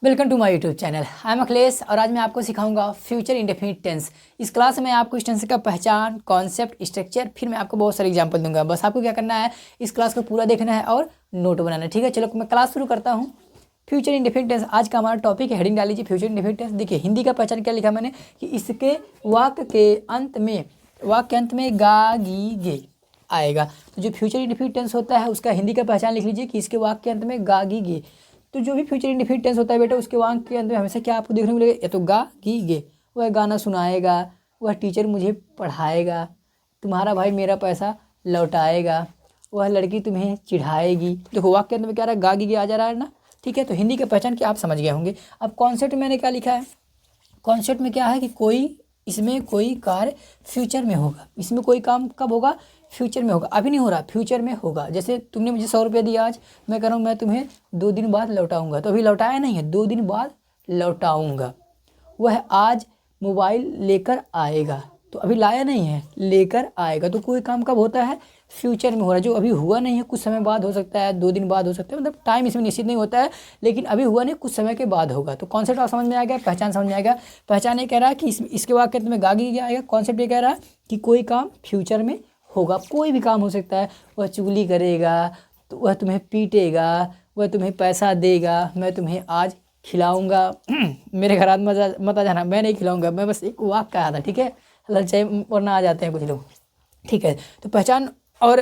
Welcome to my YouTube channel. I am Akhilesh और आज मैं आपको सिखाऊंगा फ्यूचर इंडेफिनिट टेंस। इस क्लास में आपको इस टेंस का पहचान, कॉन्सेप्ट, स्ट्रक्चर, फिर मैं आपको बहुत सारे एग्जांपल दूंगा। बस आपको क्या करना है, इस क्लास को पूरा देखना है और नोट बनाना है। ठीक है, चलो मैं क्लास शुरू करता हूँ। फ्यूचर इंडेफिनिट टेंस आज का हमारा टॉपिक है। हेडिंग डाल लीजिए फ्यूचर इंडेफिनिट टेंस। देखिए हिंदी का पहचान क्या लिखा मैंने कि इसके वाक्य के अंत में गा गी गे आएगा। तो जो फ्यूचर इंडेफिनिट टेंस होता है उसका हिंदी का पहचान लिख लीजिए कि इसके वाक्य के अंत में गा गी गे। तो जो भी फ्यूचर इंडेफिनिट टेंस होता है बेटा, उसके वाक्य के अंत में हमेशा क्या आपको देखने को मिलेगा, या तो गा गी गे। वह गाना सुनाएगा, वह टीचर मुझे पढ़ाएगा, तुम्हारा भाई मेरा पैसा लौटाएगा, वह लड़की तुम्हें चिढ़ाएगी। देखो वाक्य के अंत में क्या रहा है, गा गी गे आ जा रहा है ना। ठीक है, तो हिंदी के पहचान क्या आप समझ गए होंगे। अब कॉन्सेप्ट मैंने क्या लिखा है, कॉन्सेप्ट में क्या है कि इसमें कोई कार्य फ्यूचर में होगा। इसमें कोई काम कब होगा, फ्यूचर में होगा। अभी नहीं हो रहा, फ्यूचर में होगा। जैसे तुमने मुझे 100 रुपया दिया आज, मैं कह रहा हूँ मैं तुम्हें 2 दिन बाद लौटाऊंगा, तो अभी लौटाया नहीं है, 2 दिन बाद लौटाऊंगा। वह आज मोबाइल लेकर आएगा, तो अभी लाया नहीं है, लेकर आएगा। तो कोई काम कब होता है, फ्यूचर में हो रहा है। जो अभी हुआ नहीं है, कुछ समय बाद हो सकता है, 2 दिन बाद हो सकता है, मतलब टाइम इसमें निश्चित नहीं होता है, लेकिन अभी हुआ नहीं, कुछ समय के बाद होगा। तो कॉन्सेप्ट आप समझ में आ गया, पहचान समझ में आ गया। पहचान ये कह रहा है कि इसके वाक्य में गागी क्या आएगा। कॉन्सेप्ट ये कह रहा है कि कोई काम फ्यूचर में होगा। कोई भी काम हो सकता है, वह चुगली करेगा, तो वह तुम्हें पीटेगा, वह तुम्हें पैसा देगा, मैं तुम्हें आज खिलाऊंगा। मेरे घर आज मत आ जाना, मैं नहीं खिलाऊंगा, मैं बस एक वाक्य आया था। ठीक है, ललचाई वरना आ जाते हैं कुछ लोग। ठीक है, तो पहचान और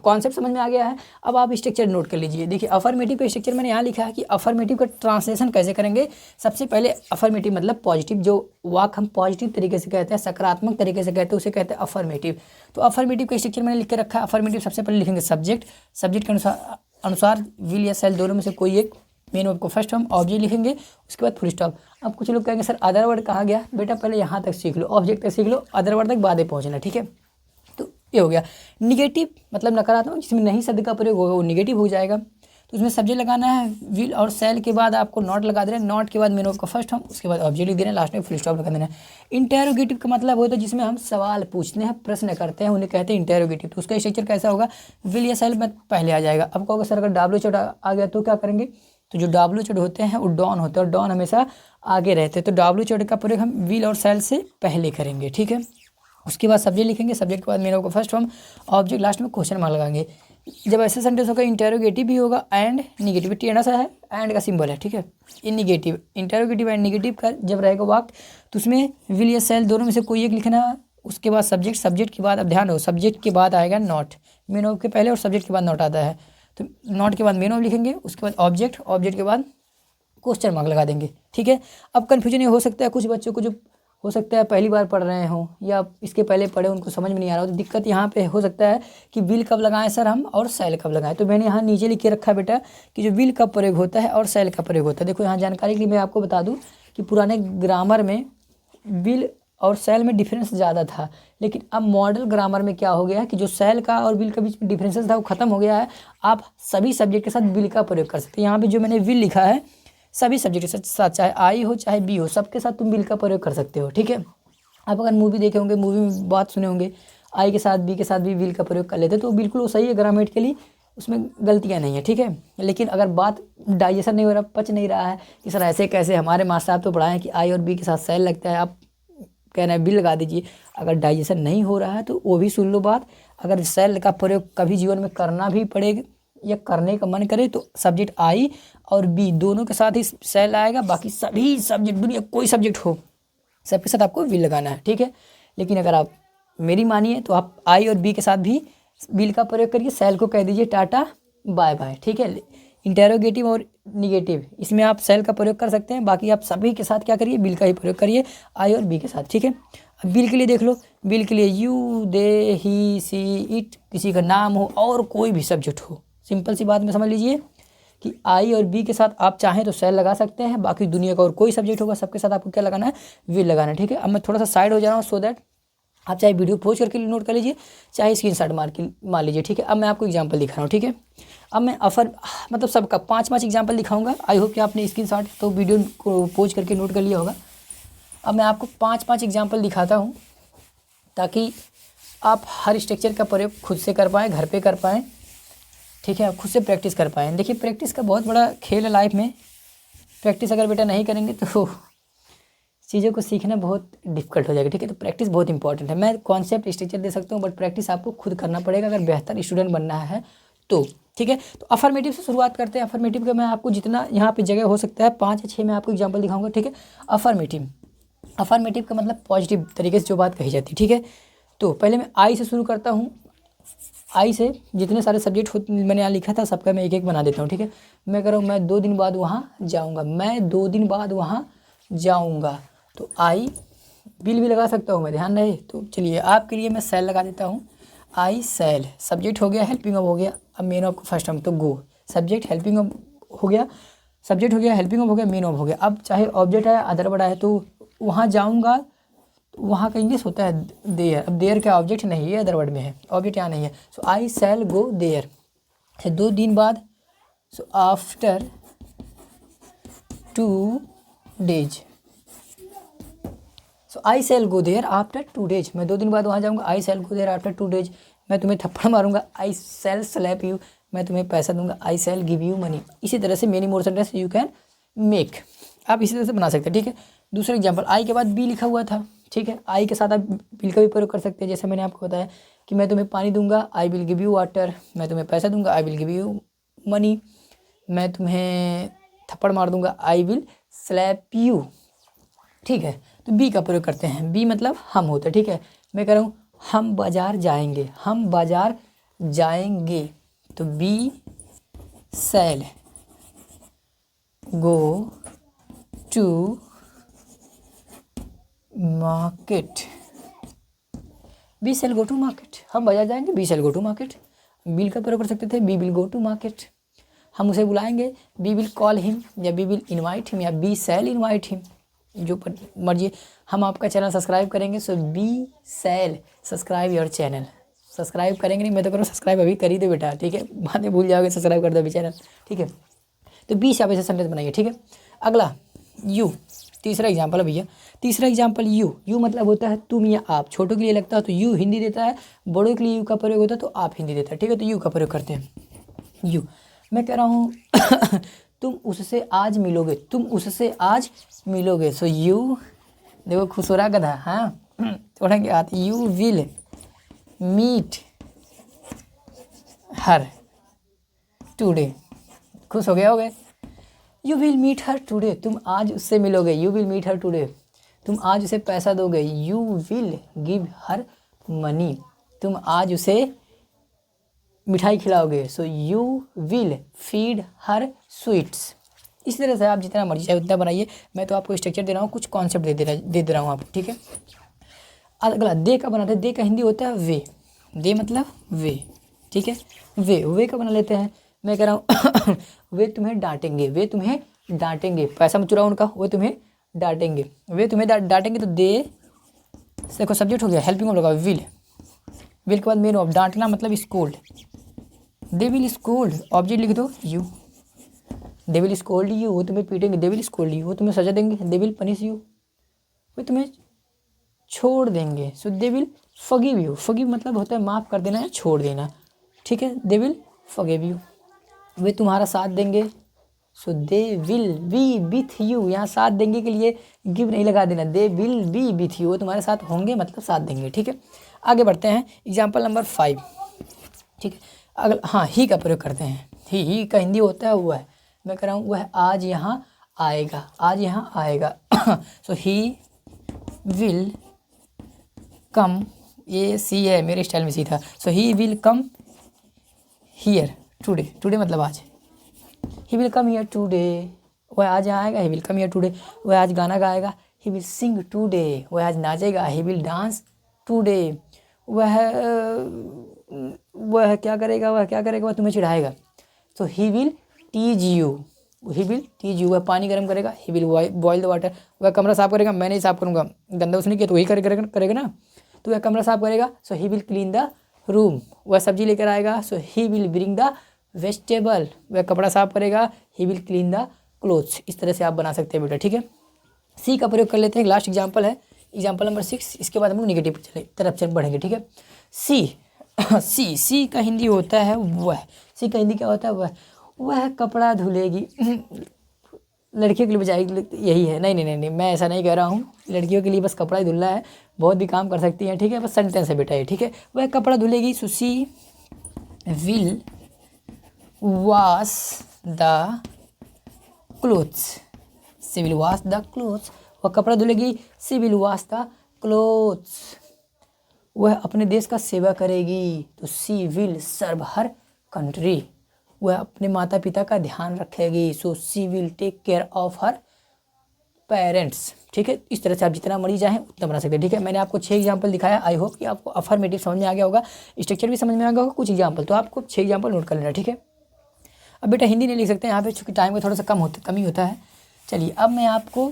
कॉन्सेप्ट समझ में आ गया है। अब आप स्ट्रक्चर नोट कर लीजिए। देखिए अफर्मेटिव का स्ट्रक्चर मैंने यहाँ लिखा है कि अफर्मेटिव का ट्रांसलेशन कैसे करेंगे। सबसे पहले अफर्मेटिव मतलब पॉजिटिव, जो वाक हम पॉजिटिव तरीके से कहते हैं, सकारात्मक तरीके से कहते हैं, उसे कहते हैं अफर्मेटिव। तो अफर्मेटिव का स्ट्रक्चर मैंने लिख के रखा है। अफर्मेटिव सबसे पहले लिखेंगे सब्जेक्ट के अनुसार विल या सेल दोनों में से कोई एक मेन वर्ब को फर्स्ट हम ऑब्जेक्ट लिखेंगे, उसके बाद फुल स्टॉप। अब कुछ लोग कहेंगे सर अदर वर्ड कहाँ गया, बेटा पहले यहाँ तक सीख लो, ऑब्जेक्ट तक सीख लो, अदर वर्ड तक बाद में पहुँचना। ठीक है, तो ये हो गया। निगेटिव मतलब नकारात्मक, जिसमें नहीं शब्द का प्रयोग होगा वो निगेटिव हो जाएगा। तो उसमें सब्जेक्ट लगाना है, विल और सेल के बाद आपको नॉट लगा दे रहे हैं, नॉट के बाद मेन वर्ब का फर्स्ट हम, उसके बाद ऑब्जेक्ट लिख दे रहे हैं, लास्ट में फुल स्टॉप लगा देना है। इंटेरोगेटिव का मतलब होता है जिसमें हम सवाल पूछते हैं, प्रश्न करते हैं, उन्हें कहते हैं इंटेरोगेटिव। तो उसका स्ट्रक्चर कैसा होगा, विल या सेल में पहले आ जाएगा। अब कहोगे सर अगर डब्ल्यू चोट आ गया तो क्या करेंगे, तो जो डब्ल्यू चोट होते हैं वो डॉन होते हैं, और डॉन हमेशा आगे रहते हैं। तो डब्ल्यू चोट का प्रयोग हम विल और सेल से पहले करेंगे। ठीक है, उसके बाद सब्जेक्ट लिखेंगे, सब्जेक्ट के बाद मेन वर्ब का फर्स्ट फॉर्म, ऑब्जेक्ट, लास्ट में क्वेश्चन मार्क लगाएंगे। जब ऐसे सेंटेंस होगा इंटेरोगेटिव भी होगा एंड निगेटिव, टेढ़ा सा है, एंड का सिंबल है। ठीक है, इन निगेटिव, इंटेरोगेटिव एंड निगेटिव का जब रहेगा वाक्य, तो उसमें विल या सेल दोनों में से कोई एक लिखना है। उसके बाद सब्जेक्ट के बाद, अब ध्यान हो, सब्जेक्ट के बाद आएगा नॉट, मेन वर्ब के पहले, और सब्जेक्ट के बाद नॉट आता है। तो नॉट के बाद मेन वर्ब लिखेंगे, उसके बाद ऑब्जेक्ट के बाद क्वेश्चन मार्क लगा देंगे। ठीक है, अब कन्फ्यूजन ये हो सकता है कुछ बच्चों को, जो हो सकता है पहली बार पढ़ रहे हों या इसके पहले पढ़े, उनको समझ में नहीं आ रहा हो, तो दिक्कत यहाँ पे हो सकता है कि विल कब लगाएं सर हम और सेल कब लगाएं। तो मैंने यहाँ नीचे लिख के रखा है बेटा कि जो विल कब प्रयोग होता है और सेल का प्रयोग होता है। देखो यहाँ जानकारी के लिए मैं आपको बता दूँ कि पुराने ग्रामर में विल और सेल में डिफरेंस ज़्यादा था, लेकिन अब मॉडल ग्रामर में क्या हो गया है कि जो सेल का और विल के बीच में डिफरेंसेस था वो खत्म हो गया है। आप सभी सब्जेक्ट के साथ विल का प्रयोग कर सकते हैं। यहाँ पर जो मैंने विल लिखा है, सभी सब्जेक्ट के साथ, चाहे आई हो चाहे बी हो, सबके साथ तुम विल का प्रयोग कर सकते हो। ठीक है, आप अगर मूवी देखे होंगे, मूवी में बात सुने होंगे, आई के साथ बी के साथ भी विल का प्रयोग कर लेते, तो बिल्कुल वो सही है ग्रामेटिकली, उसमें गलतियाँ नहीं है। ठीक है, लेकिन अगर बात डाइजेशन नहीं हो रहा, पच नहीं रहा है कि सर ऐसे कैसे, हमारे मास्टर साहब तो पढ़ाए हैं कि आई और बी के साथ सेल लगता है, आप कह रहे हैं विल लगा दीजिए। अगर डाइजेशन नहीं हो रहा है तो वो भी सुन लो बात। अगर सेल का प्रयोग कभी जीवन में करना भी पड़ेगा या करने का मन करे, तो सब्जेक्ट आई और बी दोनों के साथ ही सेल आएगा। बाकी सभी सब्जेक्ट, दुनिया कोई सब्जेक्ट हो, सबके साथ आपको विल लगाना है। ठीक है, लेकिन अगर आप मेरी मानिए तो आप आई और बी के साथ भी विल का प्रयोग करिए, सेल को कह दीजिए टाटा बाय बाय। ठीक है, इंटेरोगेटिव और निगेटिव इसमें आप सेल का प्रयोग कर सकते हैं, बाकी आप सभी के साथ क्या करिए, विल का ही प्रयोग करिए, आई और बी के साथ। ठीक है, अब विल के लिए देख लो, विल के लिए you, they, he, C, it, किसी का नाम हो और कोई भी सब्जेक्ट हो, सिंपल सी बात में समझ लीजिए कि आई और बी के साथ आप चाहें तो सेल लगा सकते हैं, बाकी दुनिया का और कोई सब्जेक्ट होगा सबके साथ आपको क्या लगाना है, विल लगाना है। ठीक है, अब मैं थोड़ा सा साइड हो जा रहा हूँ, सो दैट आप चाहे वीडियो पॉज करके नोट कर लीजिए, चाहे स्क्रीनशॉट मार लीजिए। ठीक है, अब मैं आपको एग्जांपल दिखा रहा हूँ। ठीक है, अब मैं मतलब सबका 5-5 एग्जांपल दिखाऊंगा। आई होप कि आपने स्क्रीनशॉट तो वीडियो को पॉज करके नोट कर लिया होगा। अब मैं आपको 5-5 एग्जांपल दिखाता हूँ ताकि आप हर स्ट्रक्चर का प्रयोग खुद से कर पाएँ, घर पर कर पाएँ। ठीक है, आप खुद से प्रैक्टिस कर पाएँ। देखिए प्रैक्टिस का बहुत बड़ा खेल है लाइफ में, प्रैक्टिस अगर बेटा नहीं करेंगे तो चीज़ों को सीखना बहुत डिफिकल्ट हो जाएगा, ठीक है। तो प्रैक्टिस बहुत इंपॉर्टेंट है। मैं कॉन्सेप्ट स्ट्रक्चर दे सकता हूँ, बट प्रैक्टिस आपको खुद करना पड़ेगा अगर बेहतर स्टूडेंट बनना है तो, ठीक है। तो अफर्मेटिव से शुरुआत करते हैं। अफर्मेटिव का मैं आपको जितना यहाँ पे जगह हो सकता है 5 या 6 मैं आपको एग्जाम्पल दिखाऊंगा, ठीक है। अफर्मेटिव का मतलब पॉजिटिव तरीके से जो बात कही जाती है, ठीक है। तो पहले मैं आई से शुरू करता हूँ। आई से जितने सारे सब्जेक्ट मैंने यहाँ लिखा था सबका मैं एक एक बना देता हूँ, ठीक है। मैं कह रहा हूँ मैं 2 दिन बाद वहाँ जाऊँगा, मैं 2 दिन बाद वहाँ जाऊँगा। तो आई बिल भी लगा सकता हूँ मैं, ध्यान रहे। तो चलिए आपके लिए मैं सेल लगा देता हूँ। आई सेल, सब्जेक्ट हो गया, हेल्पिंग ऑफ हो गया, अब मेन ऑफ फर्स्ट टर्म तो गो, सब्जेक्ट हेल्पिंग ऑफ हो गया, सब्जेक्ट हो गया, हेल्पिंग ऑफ हो गया, मेन ऑफ हो गया। अब चाहे ऑब्जेक्ट है अदर वर्ड है तो वहाँ जाऊँगा, वहाँ का इंग्लिश होता है देयर। अब देयर का ऑब्जेक्ट नहीं है, अदर वर्ड में है, ऑब्जेक्ट यहाँ नहीं है। सो आई सेल गो देयर, 2 दिन बाद। So after 2 days, so I shall go there after 2 days, मैं 2 दिन बाद वहाँ जाऊँगा। I shall go there after 2 days, मैं तुम्हें थप्पड़ मारूंगा। आई सेल स्लैप यू, मैं तुम्हें पैसा दूंगा। आई सेल गिव यू मनी। इसी तरह से many more sentence you can make, आप इसी तरह से बना सकते हैं, ठीक है। दूसरा एग्जाम्पल, आई के बाद बी लिखा हुआ था, ठीक है। आई के साथ आप बिल का भी प्रयोग कर सकते हैं, जैसे मैंने आपको बताया कि मैं तुम्हें पानी दूंगा, I will give you water. मैं तुम्हें पैसा दूंगा, I will give you money. मैं तुम्हें थप्पड़ मार दूंगा, आई विल स्लैप यू, ठीक है। तो बी का प्रयोग करते हैं। बी मतलब हम होता है, ठीक है। मैं कह रहा हूँ हम बाजार जाएंगे, हम बाजार जाएंगे। तो we shall go to market, we shall go to market, हम बाजार जाएंगे, we shall go to market. Will का प्रयोग कर सकते थे, we will go to market. हम उसे बुलाएंगे, बी विल कॉल हिम, या बी विल इनवाइट हिम, या बी सेल इनवाइट हिम, जो मर्जी। हम आपका चैनल सब्सक्राइब करेंगे, so we shall subscribe your channel. Subscribe करेंगे नहीं, मैं तो करूँ सब्सक्राइब अभी कर ही दे बेटा, ठीक है। बाद में भूल जाओगे, सब्सक्राइब कर दो अभी चैनल, ठीक है। तो बी से आप ऐसे सेंटेंस बनाइए, ठीक है। अगला यू, तीसरा एग्जाम्पल है भैया। तीसरा एग्जाम्पल यू, यू मतलब होता है तुम या आप। छोटों के लिए लगता है तो यू हिंदी देता है, बड़ों के लिए यू का प्रयोग होता है तो आप हिंदी देता है, ठीक है। तो यू का प्रयोग करते हैं। यू, मैं कह रहा हूँ तुम उससे आज मिलोगे, तुम उससे आज मिलोगे। सो यू, देखो खुश हो रहा गधा, हाँ तोड़ेंगे हाथ। You will meet her today, खुश हो गए हो गए। You will meet her today, तुम आज उससे मिलोगे। You will meet her today, तुम आज उसे पैसा दोगे। You will give her money, तुम आज उसे मिठाई खिलाओगे। So you will feed her sweets. इस तरह से आप जितना मर्जी चाहे उतना बनाइए। मैं तो आपको स्ट्रक्चर दे रहा हूँ, कुछ कॉन्सेप्ट दे रहा हूँ आपको, ठीक है। अगला दे का बनाते हैं। दे का हिंदी होता है वे, दे मतलब वे, ठीक है। वे का बना लेते हैं। मैं कह रहा हूँ वे तुम्हें डांटेंगे, वे तुम्हें डांटेंगे। पैसा मत चुराओ उनका, वो तुम्हें डांटेंगे, वे तुम्हें डांटेंगे। तो दे देखो सब्जेक्ट हो गया, हेल्पिंग ऑफ लगा विल, विल के बाद मेन ऑफ, डांटना मतलब scold. They will scold, object लिख दो you. They will scold you, वो तुम्हें पीटेंगे। दे विल स्कोल्ड यू, वो तुम्हें सजा देंगे। दे विल पनिश यू, वो तुम्हें छोड़ देंगे। So they will forgive you, forgive मतलब होता है माफ़ कर देना या छोड़ देना, ठीक है। दे विल फॉरगिव यू, वे तुम्हारा साथ देंगे। So they will be with you, यहाँ साथ देंगे के लिए गिव नहीं लगा देना। They will be with you, वो तुम्हारे साथ होंगे मतलब साथ देंगे, ठीक है। आगे बढ़ते हैं, एग्जाम्पल नंबर 5, ठीक है। अगला हाँ ही का प्रयोग करते हैं। ही का हिंदी होता है वह। मैं कह रहा हूँ वह आज यहाँ आएगा, आज यहाँ आएगा। सो ही विल कम, ये सी है मेरे स्टाइल में सी था। So he will come here today, today मतलब आज। He will come here today, वह आज यहाँ आएगा। He will come here today, वह आज गाना गाएगा। ही विल सिंग टुडे, वह आज नाचेगा। ही विल डांस टुडे, वह क्या करेगा, वह तुम्हें चिढ़ाएगा। तो he will tease you, he will tease you, वह पानी गर्म करेगा। He will boil the water, वह कमरा साफ करेगा। मैं नहीं साफ करूँगा, गंदा उसने किया तो वही करेगा ना, तो वह कमरा साफ करेगा। So he will clean the room, वह सब्जी लेकर आएगा। So he will bring the vegetable, वह कपड़ा साफ करेगा। He will clean the clothes. इस तरह से आप बना सकते हैं बेटा, ठीक है। सी का प्रयोग कर लेते हैं, लास्ट एग्जाम्पल है, एग्जाम्पल नंबर 6। इसके बाद हम लोग निगेटिव तरफ चल बढ़ेंगे, ठीक है। सी का हिंदी होता है वह। सी का हिंदी क्या होता है वह कपड़ा धुलेगी। लड़कियों के लिए बजाय यही है। नहीं नहीं नहीं नहीं, मैं ऐसा नहीं कह रहा हूँ। लड़कियों के लिए बस कपड़ा ही धुलना है, बहुत भी काम कर सकती हैं, ठीक है। बस सेंटेंस है बेटा ये, ठीक है। वह कपड़ा धुलेगी, so she will wash the clothes, she will wash the clothes. वह कपड़ा धुलेगी, she will wash the clothes. वह अपने देश का सेवा करेगी, तो she will serve her country. वह अपने माता पिता का ध्यान रखेगी, so she will take care of her parents, ठीक है। इस तरह से आप जितना मर्जी चाहें उतना बना सकते हैं, ठीक है। मैंने आपको 6 एग्जाम्पल दिखाया। आई होप कि आपको अफर्मेटिव समझ में आ गया होगा, स्ट्रक्चर भी समझ में आ गया होगा, कुछ एग्जाम्पल। तो आपको 6 एग्जाम्पल नोट कर लेना, ठीक है। अब बेटा हिंदी नहीं लिख सकते यहाँ पे, चूँकि टाइम का थोड़ा सा कमी होता है। चलिए अब मैं आपको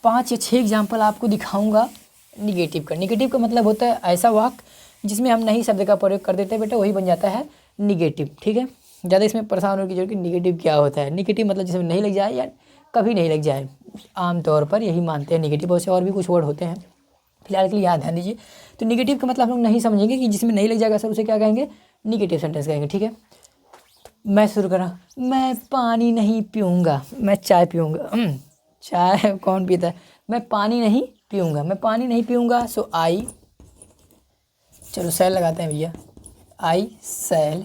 5 या 6 एग्जाम्पल आपको दिखाऊंगा निगेटिव का। निगेटिव का मतलब होता है ऐसा वाक्य जिसमें हम नहीं शब्द का प्रयोग कर देते हैं बेटा, वही बन जाता है निगेटिव, ठीक है। ज़्यादा इसमें परेशान होने की जरूरत, निगेटिव क्या होता है। निगेटिव मतलब जिसमें नहीं लग जाए या कभी नहीं लग जाए, आमतौर पर यही मानते हैं निगेटिव। वैसे और भी कुछ वर्ड होते हैं, फिलहाल के लिए याद ध्यान दीजिए। तो निगेटिव का मतलब हम लोग नहीं समझेंगे कि जिसमें नहीं लग जाएगा सर, उसे क्या कहेंगे, निगेटिव सेंटेंस कहेंगे, ठीक है। मैं शुरू कर रहा हूँ, मैं पानी नहीं पीऊँगा, मैं चाय पीऊँगा। चाय कौन पीता है। मैं पानी नहीं पीऊँगा, मैं पानी नहीं पीऊँगा, सो आई, चलो सेल लगाते हैं भैया, आई सेल।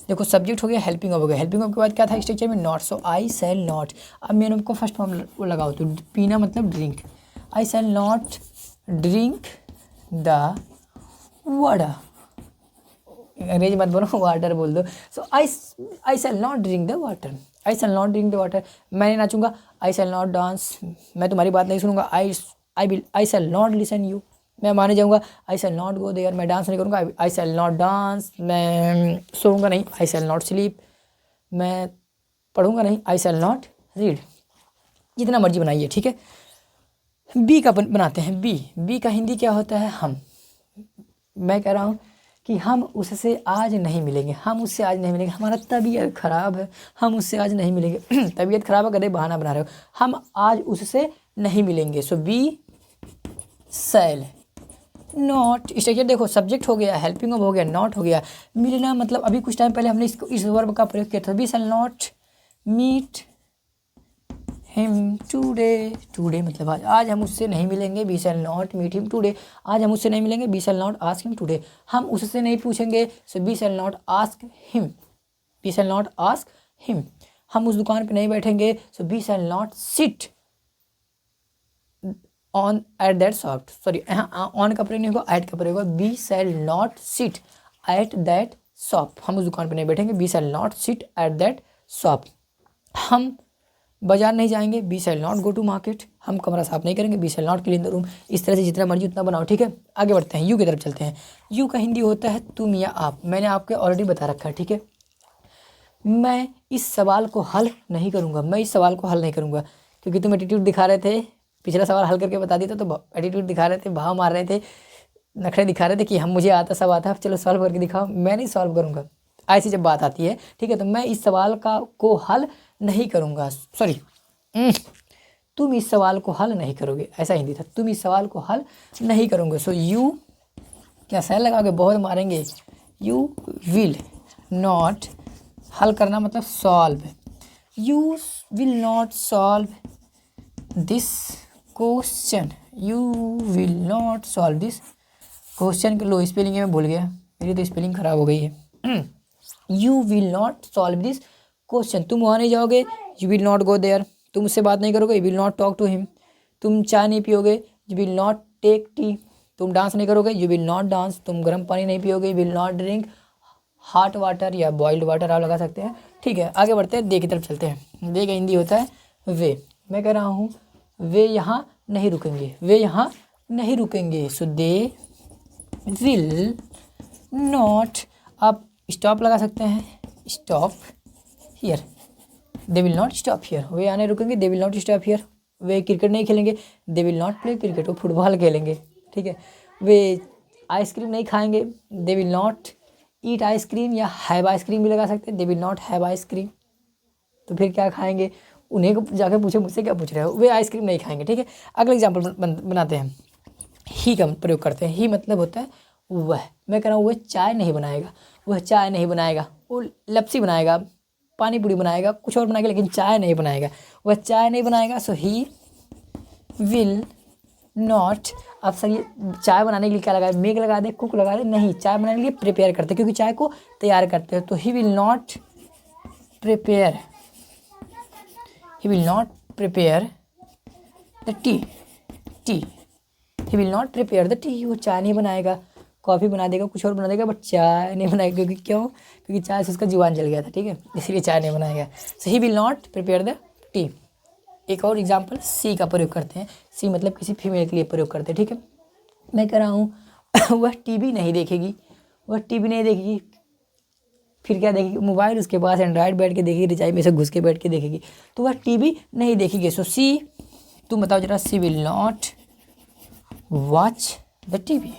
देखो सब्जेक्ट हो गया, हेल्पिंग ऑफ हो गया। हेल्पिंग ऑफ के बाद क्या था स्ट्रक्चर में, not, so I shall not. अब मैंने उनको फर्स्ट फॉर्म वो लगाओ, तो पीना मतलब drink. I shall not drink the water, अंग्रेजी मत बोलो, वाटर बोल दो। So I shall not drink the water, I shall not drink the water. मैं नहीं नाचूंगा, आई सेल नॉट डांस, मैं तुम्हारी बात नहीं सुनूंगा। I shall not listen you, मैं माने जाऊंगा। I shall not go there, मैं डांस नहीं करूंगा। आई सेल नॉट डांस, मैं सोऊंगा नहीं। आई सेल नॉट स्लीप, मैं पढ़ूंगा नहीं। आई सेल नॉट रीड। जितना मर्जी बनाइए, ठीक है। बी का बनाते हैं। बी का हिंदी क्या होता है, हम। मैं कह रहा हूँ कि हम उससे आज नहीं मिलेंगे, हम उससे आज नहीं मिलेंगे, हमारा तबीयत ख़राब है, हम उससे आज नहीं मिलेंगे। तबीयत ख़राब है, कदे बहाना बना रहे हो, हम आज उससे नहीं मिलेंगे। सो बी सेल नॉट। स्ट्रक्चर देखो, सब्जेक्ट हो गया, हेल्पिंग ऑफ हो गया, नॉट हो गया, मिलना मतलब अभी कुछ टाइम पहले हमने इसको इस वर्ब का प्रयोग किया था। We shall not meet him today, today मतलब आज, आज हम उससे नहीं मिलेंगे। We shall not meet him today, आज हम उससे नहीं मिलेंगे। We shall not ask him today, हम उससे नहीं पूछेंगे। So we shall not ask him, we shall not ask him. हम उस दुकान पे नहीं बैठेंगे। So we shall not sit on at that shop, sorry on का प्रयोग नहीं होगा, एट का प्रयोग होगा। We shall not sit at that shop, हम उस दुकान पे नहीं बैठेंगे। We shall not sit at that shop. हम बाजार नहीं जाएंगे। We shall not go to market, हम कमरा साफ नहीं करेंगे। We shall not clean the room. इस तरह से जितना मर्जी उतना बनाओ, ठीक है। आगे बढ़ते हैं, यू की तरफ चलते हैं। यू का हिंदी होता है तुम या आप। मैंने आपको ऑलरेडी बता रखा है, ठीक है। मैं इस सवाल को हल नहीं करूँगा, मैं इस सवाल को हल नहीं करूँगा, क्योंकि तुम एटीट्यूड दिखा रहे थे, पिछला सवाल हल करके बता दिया था, तो एटीट्यूड दिखा रहे थे, भाव मार रहे थे, नखरे दिखा रहे थे कि हम मुझे आता सब आता, चलो सॉल्व करके दिखाओ। मैं नहीं सॉल्व करूँगा, ऐसी जब बात आती है, ठीक है। तो मैं इस सवाल को हल नहीं करूँगा, सॉरी तुम इस सवाल को हल नहीं करोगे, ऐसा हिंदी था, तुम इस सवाल को हल नहीं करोगे। सो यू क्या सेल लगाओगे, बहुत मारेंगे। यू विल नॉट, हल करना मतलब solve, you will not solve this question, you will not solve this question. Low spelling मैं भूल गया, मेरी तो स्पेलिंग खराब हो गई है। You will not solve this question, तुम वहाँ नहीं जाओगे। You will not go there, तुम उससे बात नहीं करोगे। You will not talk to him, तुम चाय नहीं पियोगे। You will not take tea, तुम डांस नहीं करोगे। यू विल नॉट डांस, तुम गर्म पानी नहीं पियोगे। You will not drink hot water या बॉइल्ड वाटर, आप लगा सकते हैं, ठीक है। आगे बढ़ते हैं, दे की तरफ चलते हैं। दे का हिंदी होता है वे। मैं कह रहा हूँ वे यहाँ नहीं रुकेंगे, वे यहाँ नहीं रुकेंगे। सो दे विल नॉट, आप स्टॉप लगा सकते हैं, stop here, they will not stop here. वे आने रुकेंगे, they will not stop here. वे क्रिकेट नहीं खेलेंगे, they will not play cricket, वो फुटबॉल खेलेंगे, ठीक है। वे आइसक्रीम नहीं खाएंगे, they will not eat ice cream, या हैव आइसक्रीम भी लगा सकते हैं, they will not have ice cream. तो फिर क्या खाएंगे, उन्हें को जाकर पूछे, मुझसे क्या पूछ रहे हो, वे आइसक्रीम नहीं खाएंगे, ठीक है। अगला एग्जाम्पल बनाते हैं, ही का प्रयोग करते हैं। ही मतलब होता है वह। मैं कह रहा हूँ वह चाय नहीं बनाएगा, वह चाय नहीं बनाएगा, वो लपसी बनाएगा, पानी पूरी बनाएगा, कुछ और बनाएगा, लेकिन चाय नहीं बनाएगा। वह चाय नहीं बनाएगा, सो ही विल नॉट। अब सर ये चाय बनाने के लिए क्या लगा है, मेक लगा दे, कुक लगा दे, नहीं, चाय बनाने के लिए प्रिपेयर करते हैं, क्योंकि चाय को तैयार करते हैं। तो he will not prepare, he will not prepare the T, he will not prepare the T. वो चाय नहीं बनाएगा, कॉफ़ी बना देगा, कुछ और बना देगा, बट चाय नहीं बनाएगा। क्योंकि क्यों? क्योंकि चाय से उसका जुबान जल गया था, ठीक है, इसलिए चाय नहीं बनाएगा। So he will not prepare the tea. एक और एग्जाम्पल सी का प्रयोग करते हैं। सी मतलब किसी फीमेल के लिए प्रयोग करते हैं, ठीक है। मैं कह रहा हूँ वह टीवी नहीं देखेगी, वह टीवी नहीं देखेगी, फिर क्या देखेगी, मोबाइल उसके पास एंड्रॉयड बैठ के देखेगी, रिचाई में से घुस के बैठ के देखेगी, तो वह टीवी नहीं देखेगी। सो सी, तुम बताओ जरा, she will not watch the TV.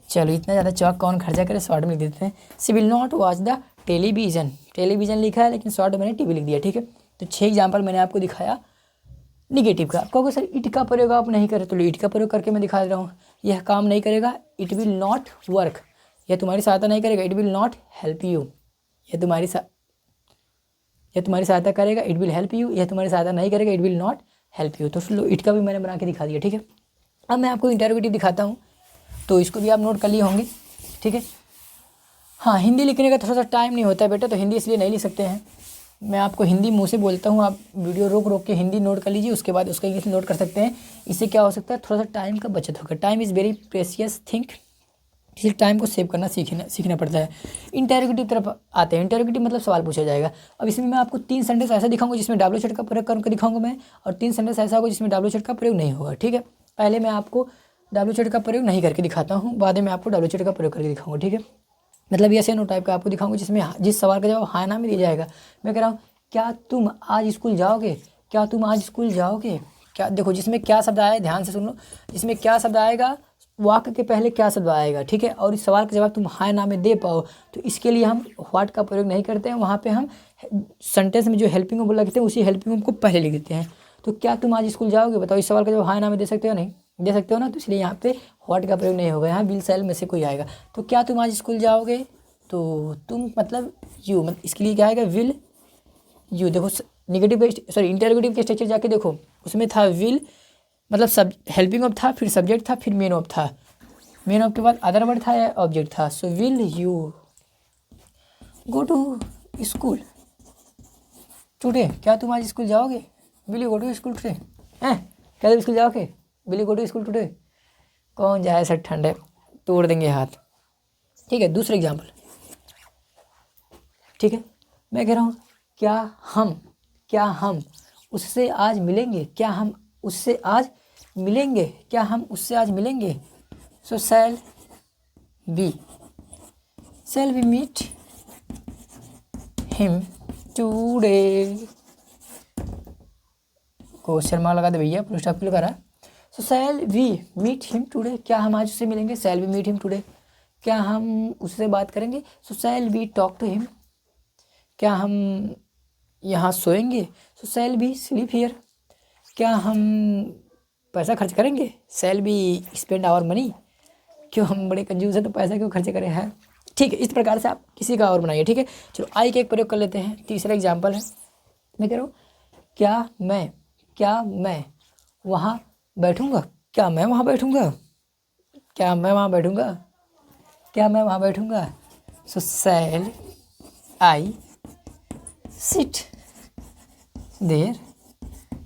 चलो, इतना ज़्यादा चौक कौन खर्चा करे, शॉर्ट में लिख देते हैं। She will not watch the television, television लिखा है लेकिन शॉर्ट में मैंने टीवी लिख दिया, ठीक है। तो 6 एग्जाम्पल मैंने आपको दिखाया निगेटिव का। कहोगे सर इट का प्रयोग आप नहीं करें, तो इट का प्रयोग करके मैं दिखा रहा हूँ। यह काम नहीं करेगा, इट विल नॉट वर्क, यह तुम्हारी सहायता नहीं करेगा, it will not help you, यह तुम्हारी सहायता करेगा, इट विल हेल्प यू, यह तुम्हारी सहायता नहीं करेगा, it will not help you. तो लो, इट का भी मैंने बना के दिखा दिया, ठीक है। अब मैं आपको इंटरोगेटिव दिखाता हूँ, तो इसको भी आप नोट कर लिए होंगे, ठीक है। हाँ, हिंदी लिखने का थोड़ा सा टाइम नहीं होता है बेटा, तो हिंदी इसलिए नहीं लिख सकते हैं। मैं आपको हिंदी मुंह से बोलता हूँ, आप वीडियो रोक रोक के हिंदी नोट कर लीजिए, उसके बाद उसका इंग्लिश नोट कर सकते हैं। इससे क्या हो सकता है, थोड़ा सा टाइम का बचत होगा। Time is very precious thing, इसलिए टाइम को सेव करना सीखना पड़ता है। इंटरोगेटिव तरफ आते हैं। इंटरोगेटिव मतलब सवाल पूछा जाएगा। अब इसमें मैं आपको 3 सेंटेंस ऐसा दिखाऊंगा जिसमें WH का प्रयोग करके दिखाऊंगा मैं, और 3 सेंटेंस ऐसा होगा जिसमें WH का प्रयोग नहीं होगा, ठीक है। पहले मैं आपको WH का प्रयोग नहीं करके दिखाता हूँ, बाद में आपको WH का प्रयोग करके दिखाऊंगा, ठीक है। मतलब ऐसे नो टाइप का आपको दिखाऊंगा जिसमें जिस सवाल का जवाब हाँ ना में दिया जाएगा। मैं कह रहा हूँ, क्या तुम आज स्कूल जाओगे, क्या तुम आज स्कूल जाओगे, क्या, देखो जिसमें क्या शब्द आया, ध्यान से सुन लो, जिसमें क्या शब्द आएगा, वाक्य के पहले क्या शब्द आएगा, ठीक है। और इस सवाल का जवाब तुम हाँ ना में दे पाओ, तो इसके लिए हम व्हाट का प्रयोग नहीं करते हैं। वहाँ पे हम सेंटेंस में जो हेल्पिंग वर्ब लगते हैं उसी हेल्पिंग वर्ब को पहले लिख देते हैं। तो क्या तुम आज स्कूल जाओगे, बताओ, इस सवाल का जवाब हाँ ना में दे सकते हो, नहीं दे सकते हो ना, तो इसलिए यहाँ पे व्हाट का प्रयोग नहीं होगा, यहाँ विल सेल में से कोई आएगा। तो क्या तुम आज स्कूल जाओगे, तो तुम मतलब यू, मतलब इसके लिए क्या आएगा, विल यू। देखो नेगेटिव सॉरी इंटरोगेटिव के स्ट्रक्चर जाके देखो, उसमें था विल, मतलब सब हेल्पिंग ऑफ था, फिर सब्जेक्ट था, फिर मेन ऑफ था, मेन ऑफ के बाद अदर वर्ड था या ऑब्जेक्ट था। So will you go to school today, क्या तुम आज स्कूल जाओगे, will you go to school today, हैं, क्या तुम स्कूल जाओगे, will you go to school today. कौन जाए सर, ठंडे तोड़ देंगे हाथ, ठीक है। दूसरा एग्जाम्पल, ठीक है। मैं कह रहा हूँ, क्या हम उससे आज मिलेंगे, क्या हम उससे आज मिलेंगे, क्या हम उससे आज मिलेंगे। So shall we meet him today. Question mark लगा दे भैया, फुल स्टॉप क्यों करा। So shall we meet him today, क्या हम आज उससे मिलेंगे, shall we meet him today. क्या हम उससे बात करेंगे, so shall we talk to him. क्या हम यहाँ सोएंगे, so shall we sleep here. क्या हम पैसा खर्च करेंगे, shall we spend our money. क्यों, हम बड़े कंजूस हैं तो पैसा क्यों खर्च करें, हैं, ठीक है। इस प्रकार से आप किसी का और बनाइए, ठीक है। चलो आई का एक प्रयोग कर लेते हैं। तीसरा एग्जाम्पल है, मैं कह रहा हूँ, क्या मैं वहाँ बैठूँगा, क्या मैं वहाँ बैठूँगा, क्या मैं वहाँ बैठूँगा, क्या मैं वहाँ बैठूँगा। So shall I sit there,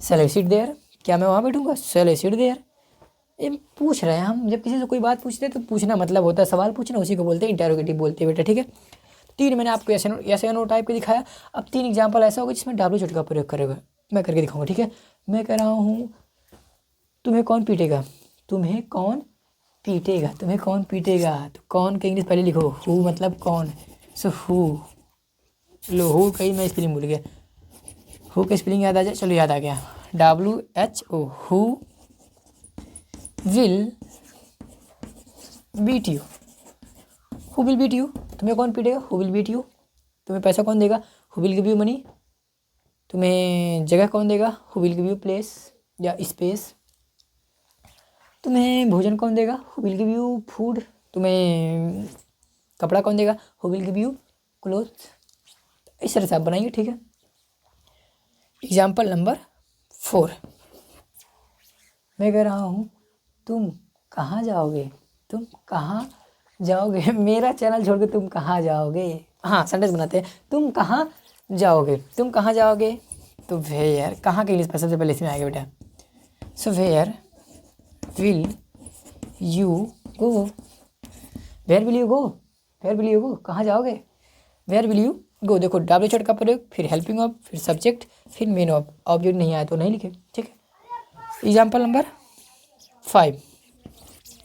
shall I sit there. क्या मैं वहाँ बैठूँगा, शैल आई सिट देयर। ये पूछ रहे हैं हम, जब किसी से कोई बात पूछते हैं तो पूछना मतलब होता है, सवाल पूछना, उसी को बोलते हैं इंटरोगेटिव बोलते हैं बेटा, ठीक है। 3 मैंने आपको ऐसे नो टाइप के दिखाया। अब 3 एग्जाम्पल ऐसा होगा जिसमें WH का प्रयोग करेगा, मैं करके दिखाऊंगा, ठीक है। मैं कह रहा हूँ, तुम्हें कौन पीटेगा, तुम्हें कौन पीटेगा, तुम्हें कौन पीटेगा। तो कौन का इंग्लिश पहले लिखो, हु मतलब कौन। सो हु, लो हु कहीं मैं स्पेलिंग भूल गया, हु का स्पेलिंग याद आ जाए, चलो याद आ गया, WHO, who will beat you, who will beat you. तुम्हें कौन पीटेगा, हु विल बीट यू। तुम्हें पैसा कौन देगा, who will give you money. तुम्हें जगह कौन देगा, who will give you place या स्पेस। तुम्हें भोजन कौन देगा, who will give you food. तुम्हें कपड़ा कौन देगा, who will give you cloth. इस तरह से आप बनाइए, ठीक है। एग्जाम्पल नंबर 4, मैं कह रहा हूँ तुम कहाँ जाओगे, तुम कहाँ जाओगे मेरा चैनल छोड़ के तुम कहाँ जाओगे। हाँ, सेंटेंस बनाते हैं, तुम कहाँ जाओगे, तुम कहाँ जाओगे। तो वेयर, कहाँ के इंग्लिश पर सबसे पहले इसमें आएगा बेटा। So where will you go, where will you go, where will you go, कहाँ जाओगे, वेयर विल यू गो। देखो डब्ल्यू चट का प्रयोग, फिर हेल्पिंग ऑफ, फिर सब्जेक्ट, फिर मेन ऑफ। ऑब्जेक्ट नहीं आया तो नहीं लिखे, ठीक है। एग्जाम्पल नंबर 5,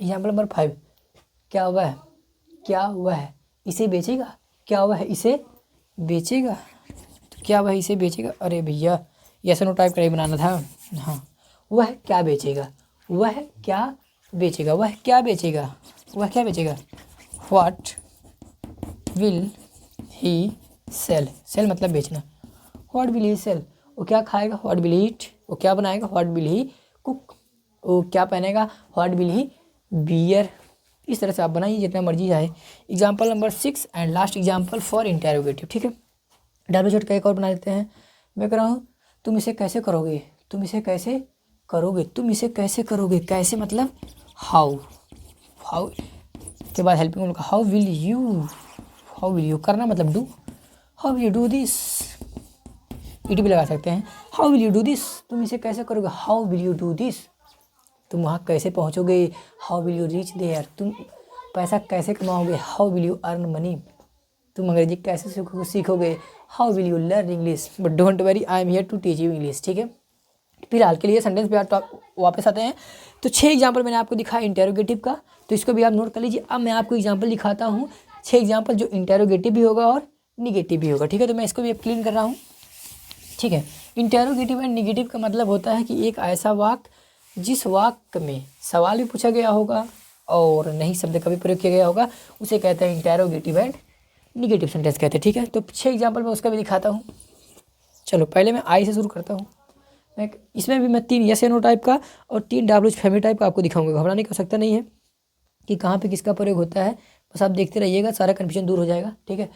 एग्जाम्पल नंबर 5, क्या वह, क्या वह इसे बेचेगा, क्या वह इसे बेचेगा। तो क्या वह इसे बेचेगा, अरे भैया यस नो टाइप का ही बनाना था। हाँ, वह क्या बेचेगा, वह क्या बेचेगा, वह क्या बेचेगा, वह क्या बेचेगा। What will he sell, sell मतलब बेचना। व्हाट विल ही सेल, वो क्या खाएगा, व्हाट विल ही ईट, वो क्या बनाएगा, व्हाट विल ही कुक, वो क्या पहनेगा, व्हाट विल ही बियर। इस तरह से आप बनाइए जितना मर्जी आए। Example number 6 and last example for interrogative, ठीक है। डब्ल्यू का एक और बना लेते हैं। मैं कह रहा हूँ तुम इसे कैसे करोगे, तुम इसे कैसे करोगे, तुम इसे कैसे करोगे, कैसे मतलब हाउ, हाउ के बाद हेल्पिंग का how will you, how will you करना मतलब do, how will you do this, it भी लगा सकते हैं। How will you do this, तुम इसे कैसे करोगे, how will you do this. तुम वहाँ कैसे पहुँचोगे, how will you reach there. तुम पैसा कैसे कमाओगे, how will you earn money. तुम अंग्रेजी कैसे सीखोगे, how will you learn English. But don't worry, I am here to teach you English, ठीक है। फिलहाल के लिए सेंटेंस पे आप वापस आते हैं। तो 6 एग्जाम्पल मैंने आपको दिखाया इंटेरोगेटिव का, तो इसको भी आप नोट कर लीजिए। अब मैं आपको एग्जाम्पल दिखाता हूँ 6 एग्जाम्पल जो इंटेरोगेटिव भी होगा और निगेटिव भी होगा, ठीक है। तो मैं इसको भी अब क्लीन कर रहा हूँ, ठीक है। इंटेरोगेटिव एंड निगेटिव का मतलब होता है कि एक ऐसा वाक्य जिस वाक्य में सवाल भी पूछा गया होगा और नहीं शब्द का भी प्रयोग किया गया होगा, उसे कहते हैं इंटेरोगेटिव एंड निगेटिव सेंटेंस कहते हैं, ठीक है। तो 6 एग्जाम्पल मैं उसका भी दिखाता हूँ। चलो पहले मैं आई से शुरू करता हूँ। मैं इसमें भी मैं 3 यस या नो टाइप का और 3 डब्ल्यू फैमिली टाइप का आपको दिखाऊंगा। घबराने का सकता नहीं है कि कहाँ पे किसका प्रयोग होता है, बस आप देखते रहिएगा, सारा कन्फ्यूजन दूर हो जाएगा, ठीक है।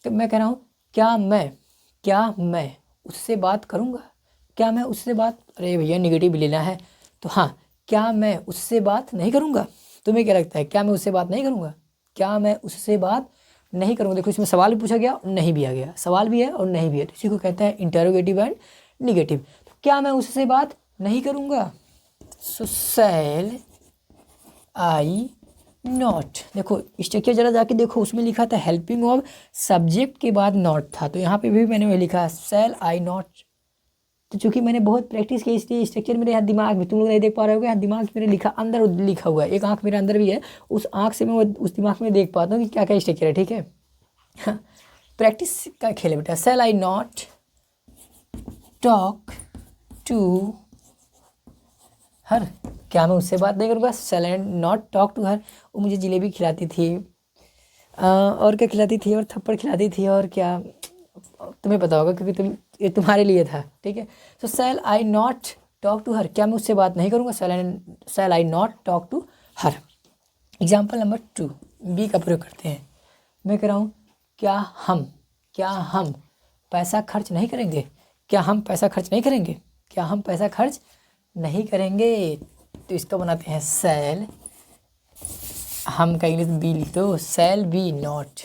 तो मैं कह रहा हूँ क्या मैं उससे बात करूँगा, क्या मैं उससे बात, अरे भैया निगेटिव भी लेना है तो हाँ, क्या मैं उससे बात नहीं करूँगा। तुम्हें क्या लगता है, क्या मैं उससे बात नहीं करूँगा, क्या मैं उससे बात नहीं करूँगा। देखो इसमें सवाल भी पूछा गया, नहीं भी आ गया, सवाल भी है और नहीं भी है, तो इसी को कहते हैं इंटेरोगेटिव एंड निगेटिव। तो क्या मैं उससे बात नहीं करूँगा, सो शैल आई नॉट। देखो स्ट्रक्चर जरा जाके देखो, उसमें लिखा था हेल्पिंग ऑफ, सब्जेक्ट के बाद नॉट था, तो यहाँ पे भी मैंने वही लिखा शैल आई नॉट। तो चूंकि मैंने बहुत प्रैक्टिस की इसलिए स्ट्रक्चर मेरे यहाँ दिमाग में, तुम लोग नहीं देख पा रहे हो, यहाँ दिमाग मेरे लिखा अंदर लिखा हुआ है, एक आँख मेरे अंदर भी है, उस आँख से मैं उस दिमाग में देख पाता हूँ कि क्या क्या स्ट्रक्चर है, ठीक है। प्रैक्टिस का खेल है बेटा। शैल I not talk to her, क्या मैं उससे बात नहीं करूँगा। Shall I not talk to हर, वो मुझे जलेबी खिलाती थी और क्या खिलाती थी, और थप्पड़ खिलाती थी, और क्या तुम्हें पता होगा क्योंकि ये तुम्हारे लिए था, ठीक है। So shall I not talk to her, क्या मैं उससे बात नहीं करूँगा, shall I not talk to her. Example number 2 we का प्रयोग करते हैं। मैं कह रहा हूँ क्या हम पैसा खर्च नहीं करेंगे, क्या हम पैसा खर्च नहीं करेंगे, क्या हम पैसा खर्च नहीं करेंगे। तो इसका बनाते हैं शैल, हम का इंग्लिश बी लिख दो, शैल बी नॉट,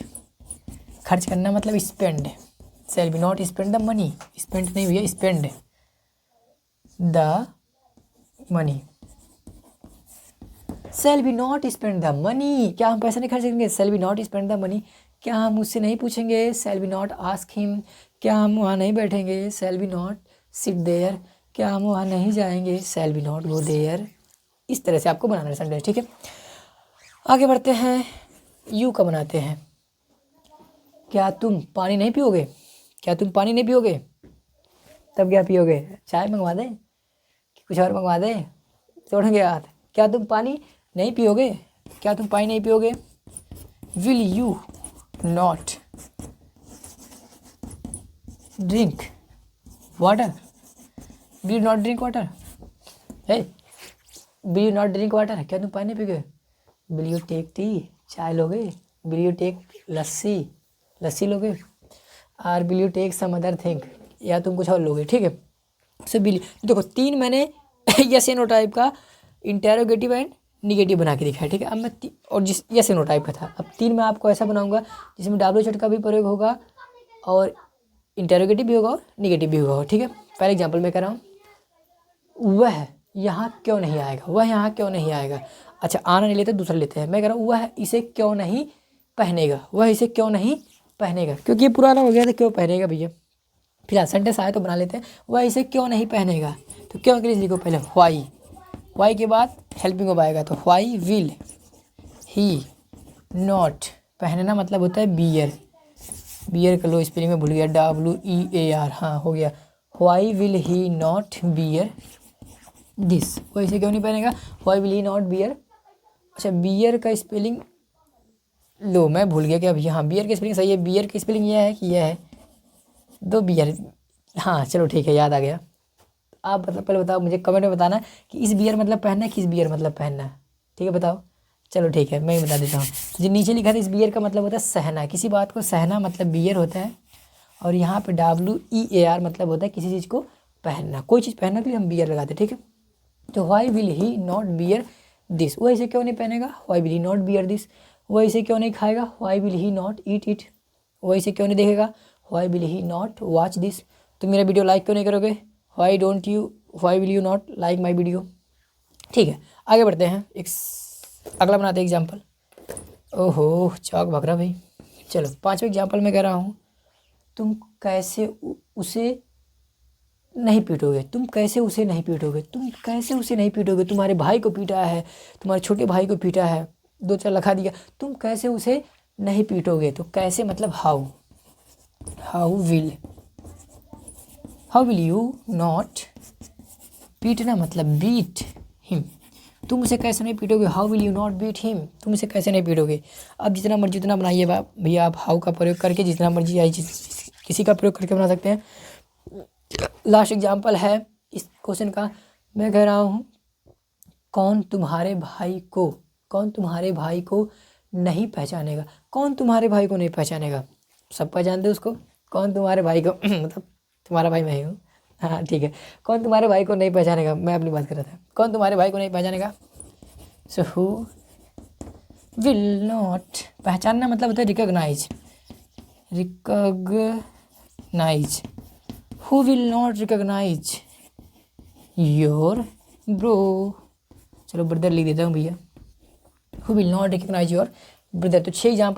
खर्च करना मतलब spend, shall be not spend the money, spend नहीं भैया, spend the money, shall be not spend the money, क्या हम पैसा नहीं खर्च करेंगे, shall be not spend the money. क्या हम उससे नहीं पूछेंगे, shall be not ask him, क्या हम वहाँ नहीं बैठेंगे, shall be not sit there, क्या हम वहाँ नहीं जाएंगे, shall be not go there. इस तरह से आपको बनाना है सेंटेंस, ठीक है। आगे बढ़ते हैं, यू का बनाते हैं। क्या तुम पानी नहीं पियोगे, क्या तुम पानी नहीं पियोगे, तब क्या पियोगे, चाय मंगवा दें कि कुछ और मंगवा दें, तोड़ेंगे हाथ। क्या तुम पानी नहीं पियोगे, क्या तुम पानी नहीं पियोगे। Will you not drink water, will you not drink water, है will you not drink water, क्या तुम पानी नहीं पियोगे। विल यू टेक टी, चाय लोगे। Will you take lassi, lassi लोगे। Or will you take some other thing, या तुम कुछ और लोगे, ठीक है। सो विल, देखो 3 मैंने यस नो टाइप का इंटेरोगेटिव एंड निगेटिव बना के दिखा है, ठीक है। अब मैं और जिस यस नो टाइप का था, अब 3 मैं आपको ऐसा बनाऊंगा जिसमें WH का भी प्रयोग होगा और इंटेरोगेटिव भी होगा और निगेटिव भी होगा, ठीक है। पहले एग्जाम्पल मैं कह रहा हूँ, वह यहाँ क्यों नहीं आएगा, वह यहाँ क्यों नहीं आएगा। अच्छा आना नहीं लेते, दूसरा लेते हैं। मैं कह रहा हूँ वह इसे क्यों नहीं पहनेगा, वह इसे क्यों नहीं पहनेगा, क्योंकि ये पुराना हो गया तो क्यों पहनेगा भैया। फिलहाल सेंटेंस आए तो बना लेते हैं, वह इसे क्यों नहीं पहनेगा। तो क्यों के लिए लिखो पहले व्हाई, वाई के बाद हेल्पिंग वर्ब आएगा, तो व्हाई विल ही नॉट, पहनना मतलब होता है बियर, बियर का लो स्पेलिंग में भूल गया, WEAR, हाँ हो गया। Why will he not bear this, वो इसे क्यों नहीं पहनेगा, why will he not beer. अच्छा बियर का स्पेलिंग लो मैं भूल गया क्या भैया, हाँ बियर की स्पेलिंग सही है, बियर की स्पेलिंग यह है कि यह है दो बियर, हाँ चलो ठीक है याद आ गया। आप मतलब पहले बताओ मुझे कमेंट में बताना कि इस बियर मतलब पहनना है, किस बियर मतलब पहनना है, ठीक है बताओ। चलो ठीक है मैं ही बता देता हूँ, जो नीचे लिखा था इस बियर का मतलब होता है सहना, किसी बात को सहना मतलब बियर होता है, और यहाँ पे WEAR मतलब होता है किसी चीज़ को पहनना, कोई चीज़ पहनने के लिए हम बियर लगाते हैं, ठीक है। तो why will he not bear this, वह इसे क्यों नहीं पहनेगा, why will he not bear this. वह इसे क्यों नहीं खाएगा, why will he not eat it. वह इसे क्यों नहीं देखेगा, why will he not watch this. तो मेरा वीडियो लाइक क्यों नहीं करोगे, why don't you, why will you not like my video. ठीक है आगे बढ़ते हैं, एक अगला बनाते हैं एग्जाम्पल। ओहो चौक भग रहा भाई। चलो 5वें एग्जाम्पल में कह रहा हूँ, तुम कैसे उसे नहीं पीटोगे, तुम कैसे उसे नहीं पीटोगे, तुम कैसे उसे नहीं पीटोगे। तुम्हारे भाई को पीटा है, तुम्हारे छोटे भाई को पीटा है, 2-4 लखा दिया, तुम कैसे उसे नहीं पीटोगे। तो कैसे मतलब how, how will, how will you not, पीटना मतलब बीट हिम, तुम उसे कैसे नहीं पीटोगे, how will you not beat him, तुम उसे कैसे नहीं पीटोगे। अब जितना मर्जी उतना बनाइए भैया, आप हाउ का प्रयोग करके जितना मर्जी आई किसी का प्रयोग करके बना सकते हैं। लास्ट एग्जाम्पल है इस क्वेश्चन का, मैं कह रहा हूँ कौन तुम्हारे भाई को, कौन तुम्हारे भाई को नहीं पहचानेगा, कौन तुम्हारे भाई को नहीं पहचानेगा। सब पहचानते उसको, कौन तुम्हारे भाई को मतलब तुम्हारा भाई मैं ही हूँ, हाँ ठीक है। कौन तुम्हारे भाई को नहीं पहचानेगा, मैं अपनी बात कर रहा था, कौन तुम्हारे भाई को नहीं पहचानेगा। सो हु विल नॉट, पहचानना मतलब होता है recognise, recognise, who will not recognise your bro, चलो ब्रदर लिख देता हूँ भैया, who will not recognise your brother. तो 6 एग्जाम्पल